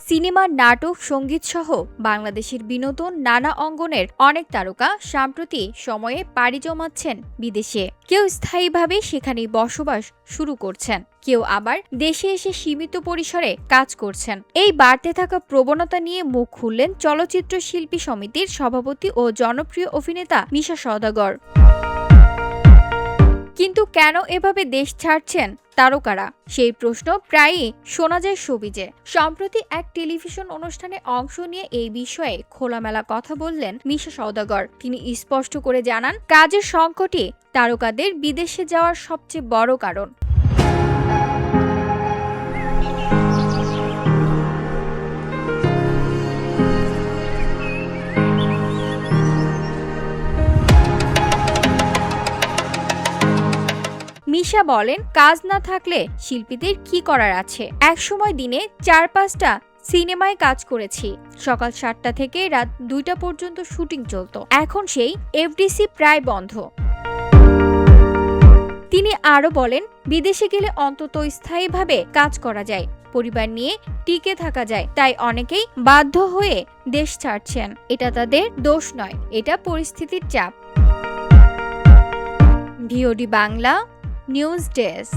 Cinema, নাটক, সংগীত সহ বাংলাদেশের বিনোদন নানা অঙ্গনের অনেক তারকা সাম্প্রতিক সময়ে পাড়ি জমাচ্ছেন বিদেশে। কেউ স্থায়ীভাবে সেখানেই বসবাস শুরু করছেন, কেউ আবার দেশে এসে সীমিত পরিসরে কাজ করছেন। এই বাড়তে থাকা প্রবণতা নিয়ে মুখ খুললেন চলচ্চিত্র শিল্পী সমিতির সভাপতি ও জনপ্রিয় অভিনেতা মিশা সওদাগর। কিন্তু কেন এভাবে দেশ ছাড়ছেন তারকারা, সেই প্রশ্ন প্রায়ই শোনা যায় শোবিজে। সম্প্রতি এক টেলিভিশন অনুষ্ঠানে অংশ নিয়ে এই বিষয়ে খোলামেলা কথা বললেন মিশা সওদাগর। তিনি স্পষ্ট করে জানান, কাজের সংকটই তারকাদের বিদেশে যাওয়ার সবচেয়ে বড় কারণ। মিশা বলেন, কাজ না থাকলে শিল্পীদের কি করার আছে। একসময় দিনে ৪-৫টা সিনেমায় কাজ করেছি। সকাল ৭টা থেকে রাত ২টা পর্যন্ত শুটিং চলত। এখন সেই এফডিসি প্রায় বন্ধ। তিনি আরো বলেন, বিদেশে গেলে অন্তত স্থায়ীভাবে কাজ করা যায়, পরিবার নিয়ে টিকে থাকা যায়। তাই অনেকেই বাধ্য হয়ে দেশ ছাড়ছেন। এটা তাদের দোষ নয়, এটা পরিস্থিতির চাপ। VOD Bangla news desk.